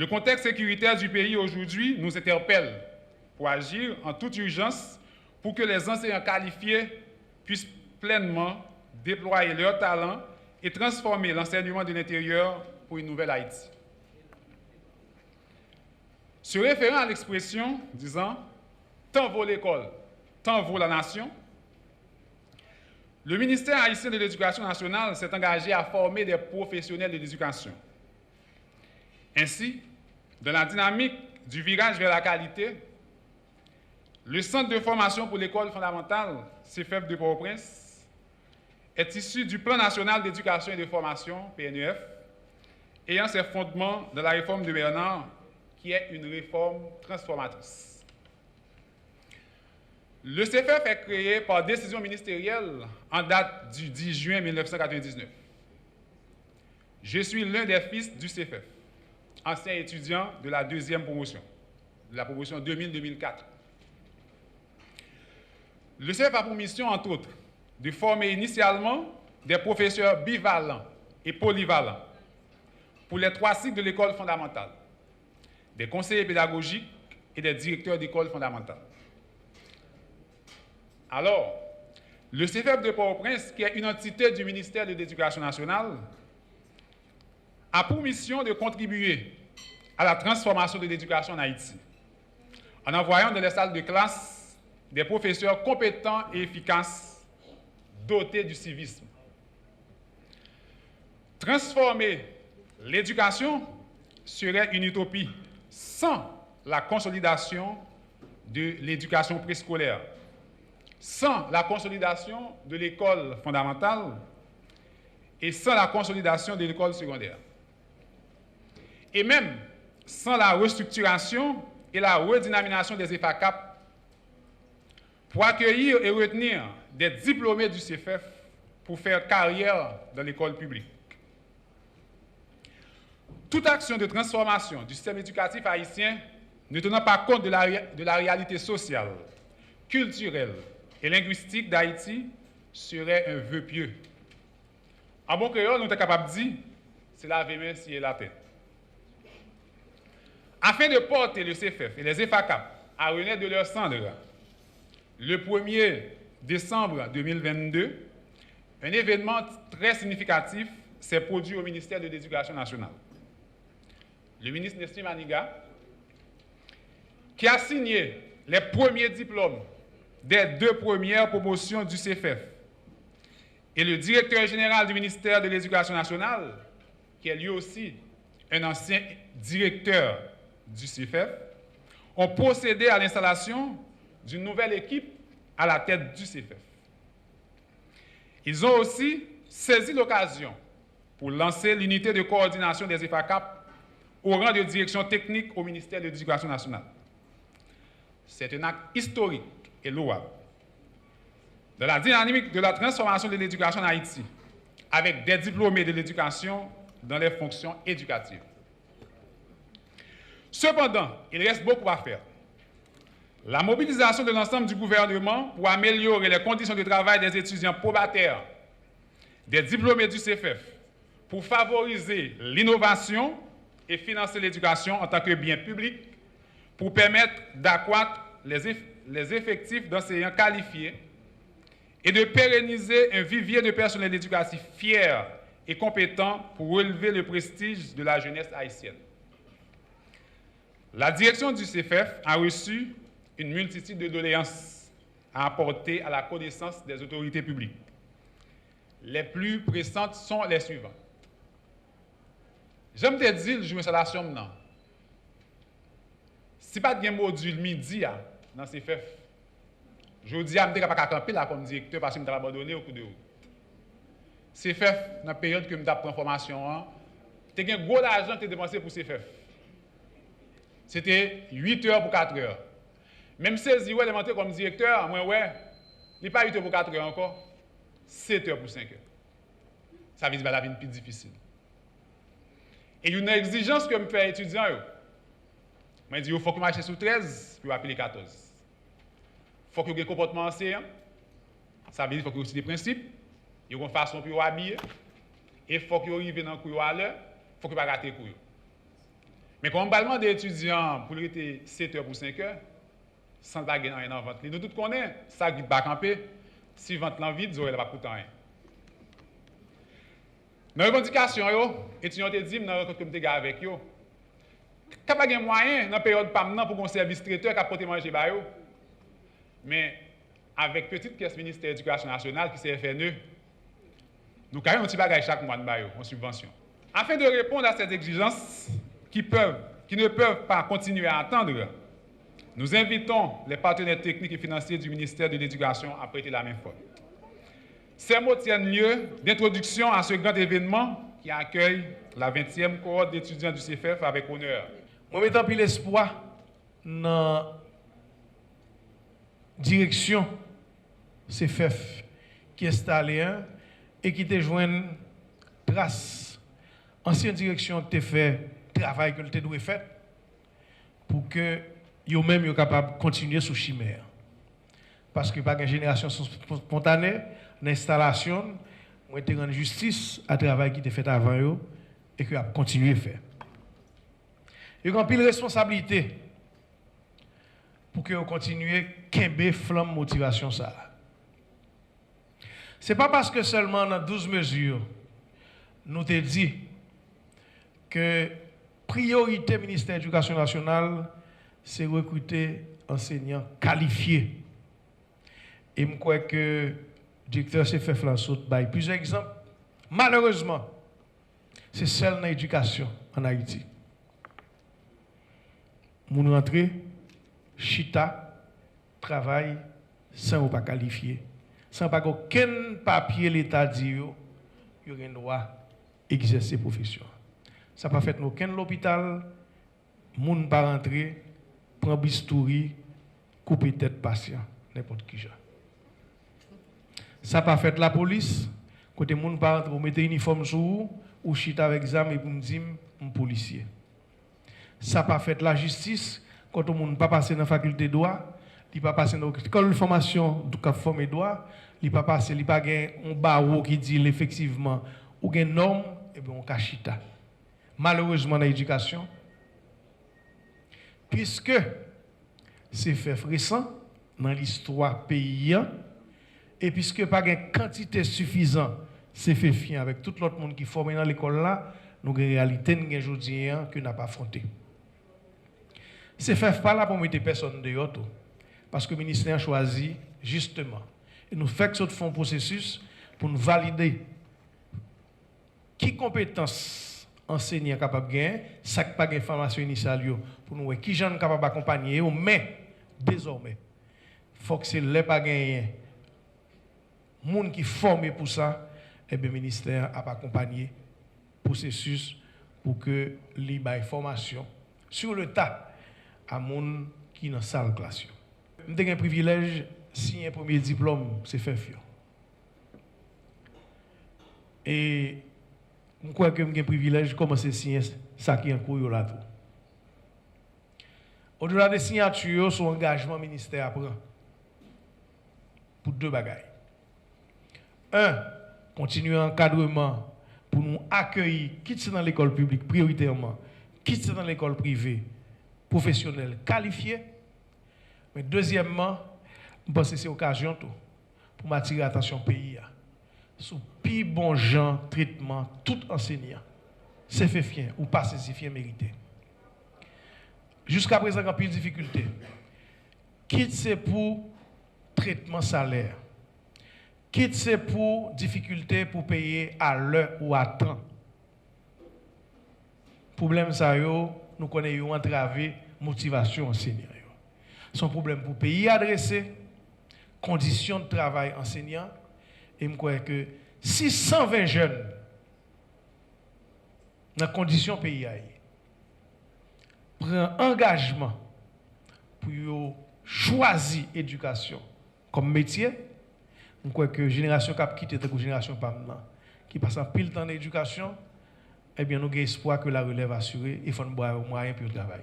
Le contexte sécuritaire du pays aujourd'hui nous interpelle pour agir en toute urgence pour que les enseignants qualifiés puissent pleinement déployer leurs talents et transformer l'enseignement de l'intérieur pour une nouvelle Haïti. Se référant à l'expression disant « tant vaut l'école, tant vaut la nation », le ministère haïtien de l'Éducation nationale s'est engagé à former des professionnels de l'éducation. Ainsi, dans la dynamique du virage vers la qualité, le Centre de formation pour l'école fondamentale, CFEF de Port-au-Prince, est issu du Plan national d'éducation et de formation, PNEF, ayant ses fondements dans la réforme de Bernard, qui est une réforme transformatrice. Le CFF est créé par décision ministérielle en date du 10 juin 1999. Je suis l'un des fils du CFF, ancien étudiant de la deuxième promotion, de la promotion 2000-2004. Le CFF a pour mission, entre autres, de former initialement des professeurs bivalents et polyvalents pour les 3 cycles de l'école fondamentale, des conseillers pédagogiques et des directeurs d'école fondamentale. Alors, le CFF de Port-au-Prince, qui est une entité du ministère de l'Éducation nationale, a pour mission de contribuer à la transformation de l'éducation en Haïti, en envoyant dans les salles de classe des professeurs compétents et efficaces, dotés du civisme. Transformer l'éducation serait une utopie sans la consolidation de l'éducation préscolaire, sans la consolidation de l'école fondamentale et sans la consolidation de l'école secondaire. Et même sans la restructuration et la redynamisation des EFACAP pour accueillir et retenir des diplômés du CFF pour faire carrière dans l'école publique. Toute action de transformation du système éducatif haïtien ne tenant pas compte de la réalité sociale, culturelle et linguistique d'Haïti serait un vœu pieux. En bon créole, nous sommes capables de dire, c'est la main si la tête. Afin de porter le CFF et les EFACAP à renaître de leur cendre, le 1er décembre 2022, un événement très significatif s'est produit au ministère de l'Éducation nationale. Le ministre Nessim Maniga, qui a signé les premiers diplômes des 2 premières promotions du CFF, et le directeur général du ministère de l'Éducation nationale, qui est lui aussi un ancien directeur du CFF, ont procédé à l'installation d'une nouvelle équipe à la tête du CFF. Ils ont aussi saisi l'occasion pour lancer l'unité de coordination des EFACAP au rang de direction technique au ministère de l'Éducation nationale. C'est un acte historique et louable. Dans la dynamique de la transformation de l'éducation en Haïti, avec des diplômés de l'éducation dans les fonctions éducatives. Cependant, il reste beaucoup à faire. La mobilisation de l'ensemble du gouvernement pour améliorer les conditions de travail des étudiants probataires, des diplômés du CFF, pour favoriser l'innovation et financer l'éducation en tant que bien public, pour permettre d'accroître les effectifs d'enseignants qualifiés et de pérenniser un vivier de personnel éducatif fier et compétent pour relever le prestige de la jeunesse haïtienne. La direction du CFF a reçu une multitude de doléances à apporter à la connaissance des autorités publiques. Les plus pressantes sont les suivantes. J'aime te dire, je me suis la somme non. Si pas de module midi dans CFF, je dis à me dire pas camper là comme directeur parce que je m'ai abandonné au coup de route. CFF dans la période que je prends formation, tu as un gros argent que tu as dépensé pour CFF. C'était 8 heures pour 4 heures. Même si je élémentaire comme directeur, moi ouais, il n'est pas 8 heures pour 4 heures encore, 7 heures pour 5 heures. Ça veut dire que la vie est plus difficile. Et une exigence que je fais étudiant, je dis il faut que je marche sous 13 pour appeler 14. Il faut que ait un comportement enseignant. Ça veut dire qu'il faut que aussi des principes. Il y a une façon pour habiller. Et il faut que arrive dans le cours à l'heure. Il faut que pas rater le cours. Mais quand on parle des étudiants pour être 7 heures pour 5 heures, sans pas gagner rien en vente. Nous tous connaissons, ça qui va camper, si vente l'en vide, ils pas coûté rien. Dans la revendication, les étudiants ont dit, dans le comité avec eux, qu'il n'y a pas de moyen dans la période PAM pour qu'on service traiteur qui a porté manger. Mais avec petite caisse ministère de l'Éducation nationale qui est FNE, nous avons un petit bagage chaque mois en subvention. Afin de répondre à ces exigences qui ne peuvent pas continuer à attendre, nous invitons les partenaires techniques et financiers du ministère de l'Éducation à prêter la main forte. Ces mots tiennent lieu d'introduction à ce grand événement qui accueille la 20e cohorte d'étudiants du CFF avec honneur. Moi, mettant pile espoir dans la direction CFF qui est installée et qui te joint grâce ancienne direction qui te fait travail que tu dois faire pour que yo même yo capable de continuer sous chimère. Parce que pas une génération spontanée, l'installation, moi te rendre justice à travail qui te fait avant yo et que a continuer à faire. Yo ont pile responsabilité pour que on continue kembe flamme motivation ça. C'est pas parce que seulement dans 12 mesures nous te dit que priorité ministère de l'Éducation nationale c'est recruter enseignants qualifiés. Et je crois que le directeur CFF là saute by plusieurs exemples. Malheureusement, c'est seul dans l'éducation en Haïti. Moun rentre, chita, travail, sans pas qualifié, sans pas aucun papier l'État dit yo, yo gen droit exercer profession. Ça pas fait aucun l'hôpital, moun pas rentrer, prend bistouri, couper tête patient, n'importe qui genre. Ça pas fait la police, côté moun pas rentrer, mettre uniforme sur ou chita avec examen et pour me dire un policier. Ça pas fait la justice, quand on moun pas passer dans la faculté de droit, il pas passer dans l'école de formation du cap formé droit, il pas passer, il pas gain un barreau qui dit effectivement ou gain norme et bien on cachita. Malheureusement dans l'éducation, puisque c'est fait récent dans l'histoire pays et puisque pas gain quantité suffisante c'est fait fier avec tout l'autre monde qui formé dans l'école là, nous avons une réalité aujourd'hui que n'a pas affronté. C'est fait pas là pour mettre personne dehors tout. Parce que le ministère a choisi justement et nous fait ce fond processus pour nous valider qui compétence enseignant capable de gagner, ça pas de formation initiale pour nous qui gens capable d'accompagner mais désormais faut que c'est les pas gagner monde qui formé pour ça et le ministère a accompagné processus pour que les formation sur le tas à monde qui dans salle classe. J'ai un privilège signer un premier diplôme c'est fait fio. Et je crois que j'ai un privilège de commencer à signer ça qui est en cours là tout. Au-delà des signatures, son engagement ministère prend pour deux bagailles. Un, continuer l'encadrement pour nous accueillir, quitte dans l'école publique prioritairement, quitte dans l'école privée professionnelle qualifiée. Mais deuxièmement, je pense que c'est l'occasion pour m'attirer l'attention pays sur plus bon genre traitement tout enseignant. C'est fait fier ou pas c'est fier mérité. Jusqu'à présent, il y a plus de difficultés. Quitte c'est pour traitement salaire. Quitte c'est pour difficulté pour payer à l'heure ou à temps. Problème ça nous connaissons entravé motivation enseignant. Son problème pour pays adressé, conditions de travail enseignant et je crois que 620 jeunes dans les conditions pays prennent engagement pour choisir l'éducation comme métier. Je crois que la génération qui a quitté la génération qui passe un pile temps d'éducation, eh bien nous avons espoir que la relève assurée et faut nous boire au moyen pour le travail.